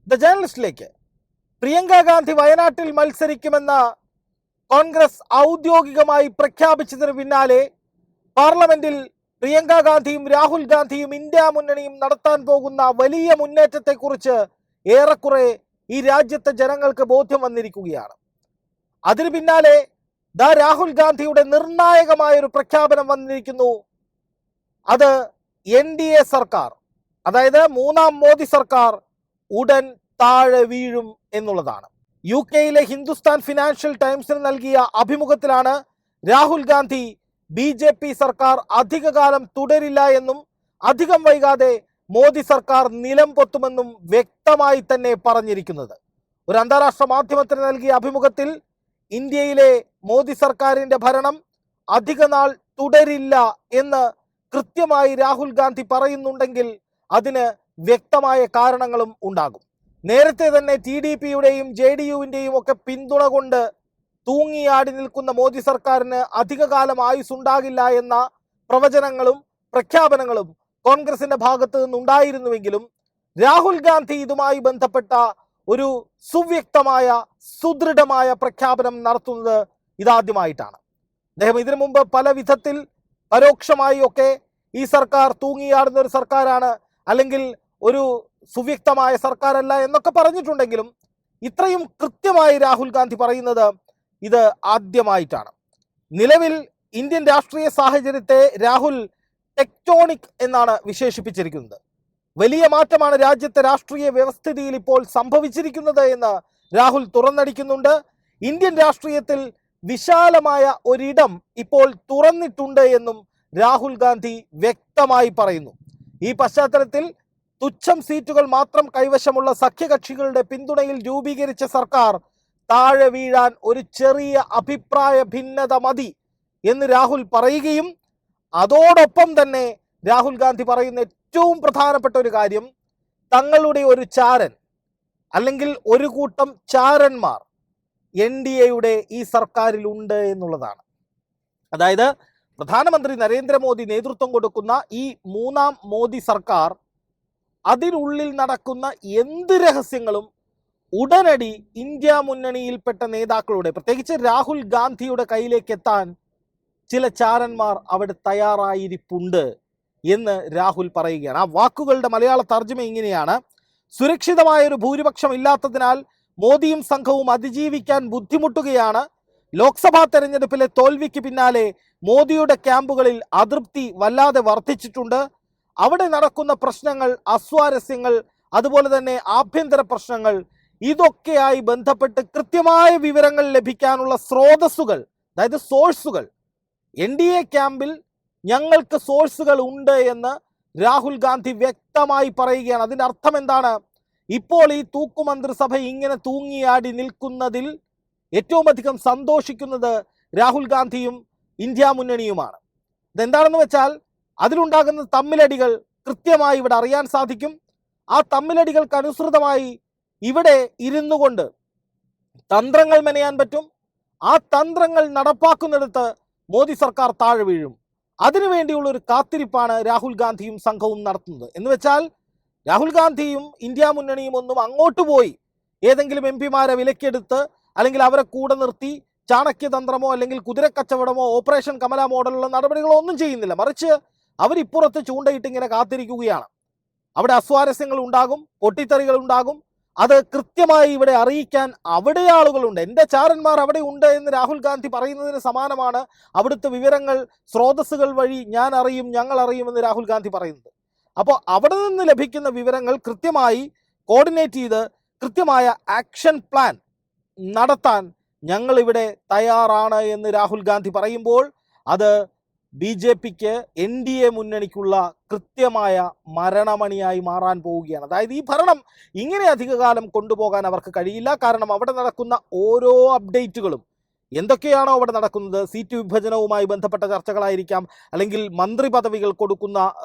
The ജേർണലിസ്റ്റിലേക്ക് Priyanka Gandhi വയനാട്ടിൽ മത്സരിക്കുമെന്ന് കോൺഗ്രസ് ഔദ്യോഗികമായി പ്രഖ്യാപിച്ചതിന് പിന്നാലെ പാർലമെന്റിൽ പ്രിയങ്ക ഗാന്ധിയും രാഹുൽ ഗാന്ധിയും ഇന്ത്യ മുന്നണിയും നടത്താൻ പോകുന്ന വലിയ മുന്നേറ്റത്തെക്കുറിച്ച് ഏറെക്കുറെ ഈ രാജ്യത്തെ ജനങ്ങൾക്ക് ബോധ്യം വന്നിരിക്കുകയാണ്. അതിന് പിന്നാലെ രാഹുൽ ഗാന്ധിയുടെ നിർണായകമായ ഒരു പ്രഖ്യാപനം വന്നിരിക്കുന്നു. അത് NDA സർക്കാർ, അതായത് മൂന്നാം മോദി സർക്കാർ ഉടൻ താഴെ വീഴും എന്നുള്ളതാണ്. UK ഹിന്ദുസ്ഥാൻ ഫിനാൻഷ്യൽ ടൈംസിന് നൽകിയ അഭിമുഖത്തിലാണ് രാഹുൽ ഗാന്ധി BJP സർക്കാർ അധികകാലം തുടരില്ല എന്നും അധികം വൈകാതെ മോദി സർക്കാർ നിലം പൊത്തുമെന്നും വ്യക്തമായി തന്നെ പറഞ്ഞിരിക്കുന്നത്. ഒരു അന്താരാഷ്ട്ര മാധ്യമത്തിന് നൽകിയ അഭിമുഖത്തിൽ ഇന്ത്യയിലെ മോദി സർക്കാരിന്റെ ഭരണം അധിക നാൾ തുടരില്ല എന്ന് കൃത്യമായി രാഹുൽ ഗാന്ധി പറയുന്നുണ്ടെങ്കിൽ അതിന് വ്യക്തമായ കാരണങ്ങളും ഉണ്ടാകും. നേരത്തെ തന്നെ TDPയുടെയും JDUവിൻ്റെയും ഒക്കെ പിന്തുണ കൊണ്ട് തൂങ്ങിയാടി നിൽക്കുന്ന മോദി സർക്കാരിന് അധികകാലം ആയുസ്സുണ്ടാകില്ല എന്ന പ്രവചനങ്ങളും പ്രഖ്യാപനങ്ങളും കോൺഗ്രസിന്റെ ഭാഗത്ത് നിന്നുണ്ടായിരുന്നുവെങ്കിലും രാഹുൽ ഗാന്ധി ഇതുമായി ബന്ധപ്പെട്ട ഒരു സുവ്യക്തമായ സുദൃഢമായ പ്രഖ്യാപനം നടത്തുന്നത് ഇതാദ്യമായിട്ടാണ്. അദ്ദേഹം ഇതിനു മുമ്പ് പല വിധത്തിൽ പരോക്ഷമായി ഒക്കെ ഈ സർക്കാർ തൂങ്ങിയാടുന്ന ഒരു സർക്കാരാണ്, അല്ലെങ്കിൽ ഒരു സുവ്യക്തമായ സർക്കാരല്ല എന്നൊക്കെ പറഞ്ഞിട്ടുണ്ടെങ്കിലും ഇത്രയും കൃത്യമായി രാഹുൽ ഗാന്ധി പറയുന്നത് ഇത് ആദ്യമായിട്ടാണ്. നിലവിൽ ഇന്ത്യൻ രാഷ്ട്രീയ സാഹചര്യത്തെ രാഹുൽ ടെക്ടോണിക് എന്നാണ് വിശേഷിപ്പിച്ചിരിക്കുന്നത്. വലിയ മാറ്റമാണ് രാജ്യത്തെ രാഷ്ട്രീയ വ്യവസ്ഥിതിയിൽ ഇപ്പോൾ സംഭവിച്ചിരിക്കുന്നത് എന്ന് രാഹുൽ തുറന്നടിക്കുന്നുണ്ട്. ഇന്ത്യൻ രാഷ്ട്രീയത്തിൽ വിശാലമായ ഒരിടം ഇപ്പോൾ തുറന്നിട്ടുണ്ട് എന്നും രാഹുൽ ഗാന്ധി വ്യക്തമായി പറയുന്നു. ഈ പശ്ചാത്തലത്തിൽ തുച്ഛം സീറ്റുകൾ മാത്രം കൈവശമുള്ള സഖ്യകക്ഷികളുടെ പിന്തുണയിൽ രൂപീകരിച്ച സർക്കാർ താഴെ വീഴാൻ ഒരു ചെറിയ അഭിപ്രായ ഭിന്നത മതി എന്ന് രാഹുൽ പറയുകയും അതോടൊപ്പം തന്നെ രാഹുൽ ഗാന്ധി പറയുന്ന ഏറ്റവും പ്രധാനപ്പെട്ട ഒരു കാര്യം തങ്ങളുടെ ഒരു ചാരൻ അല്ലെങ്കിൽ ഒരു കൂട്ടം ചാരന്മാർ NDAയുടെ ഈ സർക്കാരിൽ ഉണ്ട് എന്നുള്ളതാണ്. അതായത് പ്രധാനമന്ത്രി നരേന്ദ്രമോദി നേതൃത്വം കൊടുക്കുന്ന ഈ മൂന്നാം മോദി സർക്കാർ അതിനുള്ളിൽ നടക്കുന്ന എന്ത് രഹസ്യങ്ങളും ഉടനടി ഇന്ത്യ മുന്നണിയിൽപ്പെട്ട നേതാക്കളുടെ, പ്രത്യേകിച്ച് രാഹുൽ ഗാന്ധിയുടെ കയ്യിലേക്ക് എത്താൻ ചില ചാരന്മാർ അവിടെ തയ്യാറായിരിപ്പുണ്ട് എന്ന് രാഹുൽ പറയുകയാണ്. ആ വാക്കുകളുടെ മലയാള തർജ്ജമ ഇങ്ങനെയാണ്: സുരക്ഷിതമായൊരു ഭൂരിപക്ഷം ഇല്ലാത്തതിനാൽ മോദിയും സംഘവും അതിജീവിക്കാൻ ബുദ്ധിമുട്ടുകയാണ്. ലോക്സഭാ തെരഞ്ഞെടുപ്പിലെ തോൽവിക്ക് പിന്നാലെ മോദിയുടെ ക്യാമ്പുകളിൽ അതൃപ്തി വല്ലാതെ വർദ്ധിച്ചിട്ടുണ്ട്. അവിടെ നടക്കുന്ന പ്രശ്നങ്ങൾ, അസ്വാരസ്യങ്ങൾ, അതുപോലെ തന്നെ ആഭ്യന്തര പ്രശ്നങ്ങൾ, ഇതൊക്കെയായി ബന്ധപ്പെട്ട് കൃത്യമായ വിവരങ്ങൾ ലഭിക്കാനുള്ള സ്രോതസ്സുകൾ, അതായത് സോഴ്സുകൾ, NDA ക്യാമ്പിൽ ഞങ്ങൾക്ക് സോഴ്സുകൾ ഉണ്ട് എന്ന് രാഹുൽ ഗാന്ധി വ്യക്തമായി പറയുകയാണ്. അതിൻ്റെ അർത്ഥം എന്താണ്? ഇപ്പോൾ ഈ തൂക്കുമന്ത്രിസഭ ഇങ്ങനെ തൂങ്ങിയാടി നിൽക്കുന്നതിൽ ഏറ്റവും അധികം സന്തോഷിക്കുന്നത് രാഹുൽ ഗാന്ധിയും ഇന്ത്യ മുന്നണിയുമാണ്. ഇതെന്താണെന്ന് വെച്ചാൽ അതിലുണ്ടാകുന്ന തമ്മിലടികൾ കൃത്യമായി ഇവിടെ അറിയാൻ സാധിക്കും. ആ തമ്മിലടികൾക്ക് അനുസൃതമായി ഇവിടെ ഇരുന്നു കൊണ്ട് തന്ത്രങ്ങൾ മെനയാൻ പറ്റും. ആ തന്ത്രങ്ങൾ നടപ്പാക്കുന്നിടത്ത് മോദി സർക്കാർ താഴെ വീഴും. അതിനുവേണ്ടിയുള്ള ഒരു കാത്തിരിപ്പാണ് രാഹുൽ ഗാന്ധിയും സംഘവും നടത്തുന്നത്. എന്ന് വെച്ചാൽ രാഹുൽ ഗാന്ധിയും ഇന്ത്യ മുന്നണിയും ഒന്നും അങ്ങോട്ട് പോയി ഏതെങ്കിലും MP മാരെ വിലക്കെടുത്ത് അല്ലെങ്കിൽ അവരെ കൂടെ നിർത്തി ചാണക്യതന്ത്രമോ അല്ലെങ്കിൽ കുതിരക്കച്ചവടമോ ഓപ്പറേഷൻ കമല മോഡലുള്ള നടപടികളോ ഒന്നും ചെയ്യുന്നില്ല. മറിച്ച് അവരിപ്പുറത്ത് ചൂണ്ടയിട്ട് ഇങ്ങനെ കാത്തിരിക്കുകയാണ്. അവിടെ അസ്വാരസ്യങ്ങൾ ഉണ്ടാകും, പൊട്ടിത്തെറികൾ ഉണ്ടാകും. അത് കൃത്യമായി ഇവിടെ അറിയിക്കാൻ അവിടെ ആളുകളുണ്ട്. എൻ്റെ ചാരന്മാർ അവിടെ ഉണ്ട് എന്ന് രാഹുൽ ഗാന്ധി പറയുന്നതിന് സമാനമാണ് അവിടുത്തെ വിവരങ്ങൾ സ്രോതസ്സുകൾ വഴി ഞാൻ അറിയും, ഞങ്ങൾ അറിയുമെന്ന് രാഹുൽ ഗാന്ധി പറയുന്നത്. അപ്പോൾ അവിടെ നിന്ന് ലഭിക്കുന്ന വിവരങ്ങൾ കൃത്യമായി കോർഡിനേറ്റ് ചെയ്ത് കൃത്യമായ ആക്ഷൻ പ്ലാൻ നടത്താൻ ഞങ്ങളിവിടെ തയ്യാറാണ് എന്ന് രാഹുൽ ഗാന്ധി പറയുമ്പോൾ അത് BJPക്ക് NDA മുന്നണിക്കുള്ള കൃത്യമായ മരണമണിയായി മാറാൻ പോവുകയാണ്. അതായത് ഈ ഭരണം ഇങ്ങനെ അധികകാലം കൊണ്ടുപോകാൻ അവർക്ക് കഴിയില്ല. കാരണം അവിടെ നടക്കുന്ന ഓരോ അപ്ഡേറ്റുകളും എന്തൊക്കെയാണോ അവിടെ നടക്കുന്നത്, സീറ്റ് വിഭജനവുമായി ബന്ധപ്പെട്ട ചർച്ചകളായിരിക്കാം, അല്ലെങ്കിൽ മന്ത്രി പദവികൾ കൊടുക്കുന്ന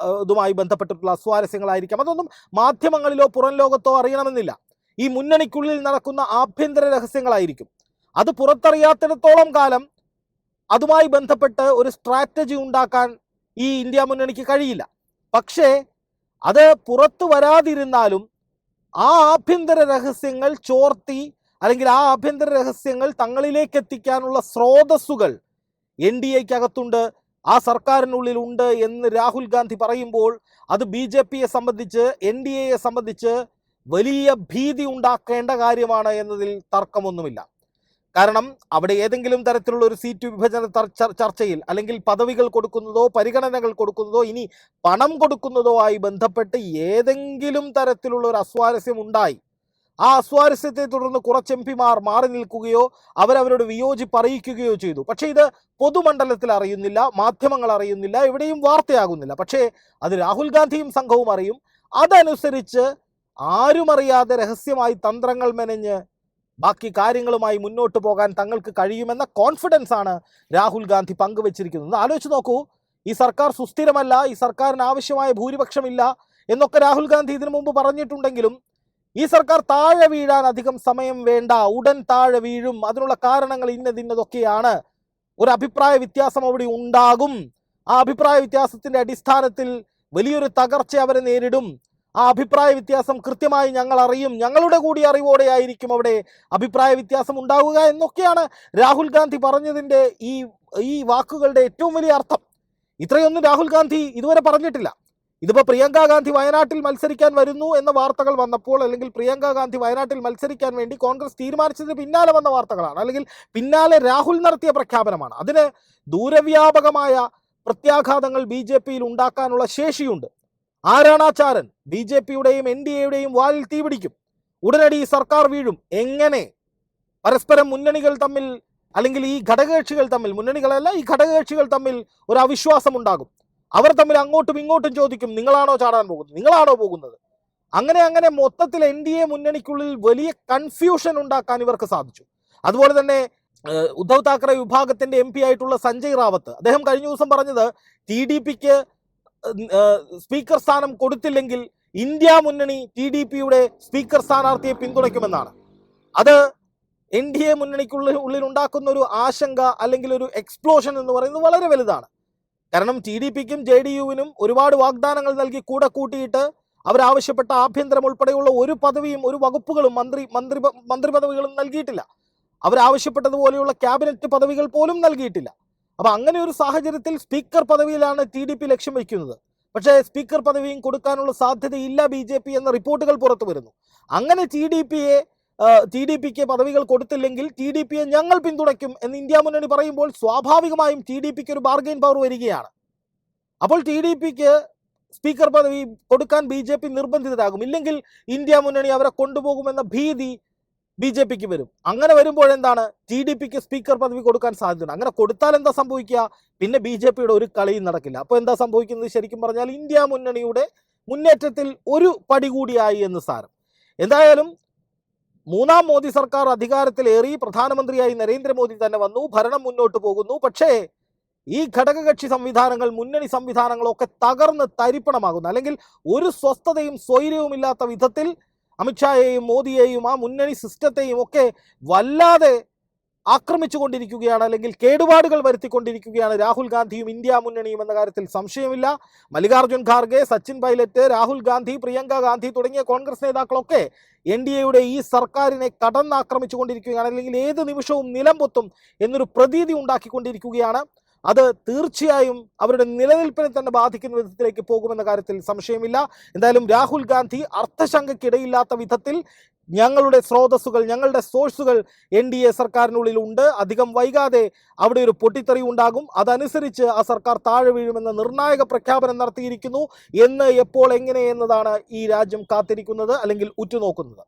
ഇതുമായി ബന്ധപ്പെട്ടിട്ടുള്ള അസ്വാരസ്യങ്ങളായിരിക്കാം. അതൊന്നും മാധ്യമങ്ങളിലോ പുറം ലോകത്തോ അറിയണമെന്നില്ല. ഈ മുന്നണിക്കുള്ളിൽ നടക്കുന്ന ആഭ്യന്തര രഹസ്യങ്ങളായിരിക്കും. അത് പുറത്തറിയാത്തിടത്തോളം കാലം അതുമായി ബന്ധപ്പെട്ട് ഒരു സ്ട്രാറ്റജി ഉണ്ടാക്കാൻ ഈ ഇന്ത്യ മുന്നണിക്ക് കഴിയില്ല. പക്ഷേ അത് പുറത്തു വരാതിരുന്നാലും ആ ആഭ്യന്തര രഹസ്യങ്ങൾ ചോർത്തി അല്ലെങ്കിൽ ആ ആഭ്യന്തര രഹസ്യങ്ങൾ തങ്ങളിലേക്ക് എത്തിക്കാനുള്ള സ്രോതസ്സുകൾ എൻ ഡി എക്കകത്തുണ്ട്, ആ സർക്കാരിനുള്ളിൽ ഉണ്ട് എന്ന് രാഹുൽ ഗാന്ധി പറയുമ്പോൾ അത് ബി ജെ പിയെ സംബന്ധിച്ച്, എൻ ഡി എയെ സംബന്ധിച്ച് വലിയ ഭീതി ഉണ്ടാക്കേണ്ട കാര്യമാണ് എന്നതിൽ തർക്കമൊന്നുമില്ല. കാരണം അവിടെ ഏതെങ്കിലും തരത്തിലുള്ള ഒരു സീറ്റ് വിഭജന ചർച്ചയിൽ അല്ലെങ്കിൽ പദവികൾ കൊടുക്കുന്നതോ പരിഗണനകൾ കൊടുക്കുന്നതോ ഇനി പണം കൊടുക്കുന്നതോ ആയി ബന്ധപ്പെട്ട് ഏതെങ്കിലും തരത്തിലുള്ള ഒരു അസ്വാരസ്യം ഉണ്ടായി, ആ അസ്വാരസ്യത്തെ തുടർന്ന് കുറച്ച് എം പിമാർ മാറി നിൽക്കുകയോ അവരവരുടെ വിയോജിപ്പ് അറിയിക്കുകയോ ചെയ്തു. പക്ഷേ ഇത് പൊതുമണ്ഡലത്തിൽ അറിയുന്നില്ല, മാധ്യമങ്ങൾ അറിയുന്നില്ല, എവിടെയും വാർത്തയാകുന്നില്ല. പക്ഷേ അത് രാഹുൽ ഗാന്ധിയും സംഘവും അറിയും. അതനുസരിച്ച് ആരും അറിയാതെ രഹസ്യമായി തന്ത്രങ്ങൾ മെനഞ്ഞ് ബാക്കി കാര്യങ്ങളുമായി മുന്നോട്ട് പോകാൻ തങ്ങൾക്ക് കഴിയുമെന്ന കോൺഫിഡൻസ് ആണ് രാഹുൽ ഗാന്ധി പങ്കുവച്ചിരിക്കുന്നത്. ആലോചിച്ച് നോക്കൂ, ഈ സർക്കാർ സുസ്ഥിരമല്ല, ഈ സർക്കാരിന് ആവശ്യമായ ഭൂരിപക്ഷമില്ല എന്നൊക്കെ രാഹുൽ ഗാന്ധി ഇതിനു മുമ്പ് പറഞ്ഞിട്ടുണ്ടെങ്കിലും ഈ സർക്കാർ താഴെ വീഴാൻ അധികം സമയം വേണ്ട, ഉടൻ താഴെ വീഴും, അതിനുള്ള കാരണങ്ങൾ ഇന്നതൊക്കെയാണ്, ഒരു അഭിപ്രായ വ്യത്യാസം അവിടെ ഉണ്ടാകും, ആ അഭിപ്രായ വ്യത്യാസത്തിന്റെ അടിസ്ഥാനത്തിൽ വലിയൊരു തകർച്ച അവരെ നേരിടും, ആ അഭിപ്രായ വ്യത്യാസം കൃത്യമായി ഞങ്ങൾ അറിയും, ഞങ്ങളുടെ കൂടി അറിവോടെ ആയിരിക്കും അവിടെ അഭിപ്രായ വ്യത്യാസം ഉണ്ടാവുക എന്നൊക്കെയാണ് രാഹുൽ ഗാന്ധി പറഞ്ഞതിൻ്റെ ഈ വാക്കുകളുടെ ഏറ്റവും വലിയ അർത്ഥം. ഇത്രയൊന്നും രാഹുൽ ഗാന്ധി ഇതുവരെ പറഞ്ഞിട്ടില്ല. ഇതിപ്പോൾ പ്രിയങ്ക ഗാന്ധി വയനാട്ടിൽ മത്സരിക്കാൻ വരുന്നു എന്ന വാർത്തകൾ വന്നപ്പോൾ, അല്ലെങ്കിൽ പ്രിയങ്ക ഗാന്ധി വയനാട്ടിൽ മത്സരിക്കാൻ വേണ്ടി കോൺഗ്രസ് തീരുമാനിച്ചതിന് പിന്നാലെ വന്ന വാർത്തകളാണ്, അല്ലെങ്കിൽ പിന്നാലെ രാഹുൽ നടത്തിയ പ്രഖ്യാപനമാണ്. അതിന് ദൂരവ്യാപകമായ പ്രത്യാഘാതങ്ങൾ ബി ജെ പിയിൽ ഉണ്ടാക്കാനുള്ള ശേഷിയുണ്ട്. ആരാണാചാരൻ ബി ജെ പിയുടെയും എൻ ഡി എയുടെയും വാലിൽ തീപിടിക്കും, ഉടനടി സർക്കാർ വീഴും. എങ്ങനെ? പരസ്പരം മുന്നണികൾ തമ്മിൽ, അല്ലെങ്കിൽ ഈ ഘടകകക്ഷികൾ തമ്മിൽ, മുന്നണികളല്ല ഈ ഘടകകക്ഷികൾ തമ്മിൽ ഒരു അവിശ്വാസം ഉണ്ടാകും. അവർ തമ്മിൽ അങ്ങോട്ടും ഇങ്ങോട്ടും ചോദിക്കും, നിങ്ങളാണോ ചാടാൻ പോകുന്നത്, നിങ്ങളാണോ പോകുന്നത്? അങ്ങനെ മൊത്തത്തിൽ എൻ ഡി എ മുന്നണിക്കുള്ളിൽ വലിയ കൺഫ്യൂഷൻ ഉണ്ടാക്കാൻ ഇവർക്ക് സാധിച്ചു. അതുപോലെ തന്നെ ഉദ്ധവ് താക്കറെ വിഭാഗത്തിന്റെ എം പി ആയിട്ടുള്ള സഞ്ജയ് റാവത്ത്, അദ്ദേഹം കഴിഞ്ഞ ദിവസം പറഞ്ഞത് ടി ഡി പിക്ക് സ്പീക്കർ സ്ഥാനം കൊടുത്തില്ലെങ്കിൽ ഇന്ത്യ മുന്നണി ടി ഡി പിയുടെ സ്പീക്കർ സ്ഥാനാർത്ഥിയെ പിന്തുണയ്ക്കുമെന്നാണ്. അത് എൻ ഡി എ മുന്നണിക്കുള്ളിൽ ഉണ്ടാക്കുന്ന ഒരു ആശങ്ക, അല്ലെങ്കിൽ ഒരു എക്സ്പ്ലോഷൻ എന്ന് പറയുന്നത് വളരെ വലുതാണ്. കാരണം ടി ഡി പിക്കും ജെ ഡി യുവിനും ഒരുപാട് വാഗ്ദാനങ്ങൾ നൽകി കൂടെ കൂട്ടിയിട്ട് അവരാവശ്യപ്പെട്ട ആഭ്യന്തരം ഉൾപ്പെടെയുള്ള ഒരു പദവിയും ഒരു വകുപ്പുകളും മന്ത്രി പദവികളും നൽകിയിട്ടില്ല. അവരാവശ്യപ്പെട്ടതുപോലെയുള്ള ക്യാബിനറ്റ് പദവികൾ പോലും നൽകിയിട്ടില്ല. അപ്പൊ അങ്ങനെ ഒരു സാഹചര്യത്തിൽ സ്പീക്കർ പദവിയിലാണ് ടി ഡി പി ലക്ഷ്യം വയ്ക്കുന്നത്. പക്ഷേ സ്പീക്കർ പദവിയും കൊടുക്കാനുള്ള സാധ്യതയില്ല ബി ജെ പി എന്ന റിപ്പോർട്ടുകൾ പുറത്തു വരുന്നു. അങ്ങനെ ടി ഡി പിക്ക് പദവികൾ കൊടുത്തില്ലെങ്കിൽ ടി ഡി പിയെ ഞങ്ങൾ പിന്തുണയ്ക്കും എന്ന് ഇന്ത്യ മുന്നണി പറയുമ്പോൾ സ്വാഭാവികമായും ടി ഡി പിക്ക് ഒരു ബാർഗെയിൻ പവർ വരികയാണ്. അപ്പോൾ ടി ഡി പിക്ക് സ്പീക്കർ പദവി കൊടുക്കാൻ ബി ജെ പി നിർബന്ധിതരാകും. ഇല്ലെങ്കിൽ ഇന്ത്യ മുന്നണി അവരെ കൊണ്ടുപോകുമെന്ന ഭീതി ബി ജെ പിക്ക് വരും. അങ്ങനെ വരുമ്പോഴെന്താണ്, ടി ഡി പിക്ക് സ്പീക്കർ പദവി കൊടുക്കാൻ സാധ്യതയുണ്ട്. അങ്ങനെ കൊടുത്താൽ എന്താ സംഭവിക്കുക? പിന്നെ ബി ജെ പിയുടെ ഒരു കളിയും നടക്കില്ല. അപ്പോൾ എന്താ സംഭവിക്കുന്നത്? ശരിക്കും പറഞ്ഞാൽ ഇന്ത്യ മുന്നണിയുടെ മുന്നേറ്റത്തിൽ ഒരു പടി കൂടിയായി എന്ന് സാരം. എന്തായാലും മൂന്നാം മോദി സർക്കാർ അധികാരത്തിലേറി, പ്രധാനമന്ത്രിയായി നരേന്ദ്രമോദി തന്നെ വന്നു, ഭരണം മുന്നോട്ട് പോകുന്നു. പക്ഷേ ഈ ഘടകകക്ഷി സംവിധാനങ്ങൾ, മുന്നണി സംവിധാനങ്ങളൊക്കെ തകർന്ന് തരിപ്പണമാകുന്നു, അല്ലെങ്കിൽ ഒരു സ്വസ്ഥതയും സ്വൈര്യവുമില്ലാത്ത വിധത്തിൽ അമിത്ഷായെയും മോദിയെയും ആ മുന്നണി സിസ്റ്റത്തെയും ഒക്കെ വല്ലാതെ ആക്രമിച്ചു കൊണ്ടിരിക്കുകയാണ്, അല്ലെങ്കിൽ കേടുപാടുകൾ വരുത്തിക്കൊണ്ടിരിക്കുകയാണ് രാഹുൽ ഗാന്ധിയും ഇന്ത്യ മുന്നണിയും എന്ന കാര്യത്തിൽ സംശയമില്ല. മല്ലികാർജ്ജുൻ ഖാർഗെ, സച്ചിൻ പൈലറ്റ്, രാഹുൽ ഗാന്ധി, പ്രിയങ്ക ഗാന്ധി തുടങ്ങിയ കോൺഗ്രസ് നേതാക്കളൊക്കെ എൻ ഡി എയുടെ ഈ സർക്കാരിനെ കടന്നാക്രമിച്ചു കൊണ്ടിരിക്കുകയാണ്, അല്ലെങ്കിൽ ഏത് നിമിഷവും നിലംപൊത്തും എന്നൊരു പ്രതീതി ഉണ്ടാക്കിക്കൊണ്ടിരിക്കുകയാണ്. അത് തീർച്ചയായും അവരുടെ നിലനിൽപ്പിനെ തന്നെ ബാധിക്കുന്ന വിധത്തിലേക്ക് പോകുമെന്ന കാര്യത്തിൽ സംശയമില്ല. എന്തായാലും രാഹുൽ ഗാന്ധി അർത്ഥശങ്കയ്ക്കിടയില്ലാത്ത വിധത്തിൽ ഞങ്ങളുടെ സ്രോതസ്സുകൾ, ഞങ്ങളുടെ സോഴ്സുകൾ എൻ ഡി എ സർക്കാരിനുള്ളിൽ ഉണ്ട്, അധികം വൈകാതെ അവിടെ ഒരു പൊട്ടിത്തെറി ഉണ്ടാകും, അതനുസരിച്ച് ആ സർക്കാർ താഴെ വീഴുമെന്ന നിർണായക പ്രഖ്യാപനം നടത്തിയിരിക്കുന്നു. എന്ന്, എപ്പോൾ, എങ്ങനെ എന്നതാണ് ഈ രാജ്യം കാത്തിരിക്കുന്നത്, അല്ലെങ്കിൽ ഉറ്റുനോക്കുന്നത്.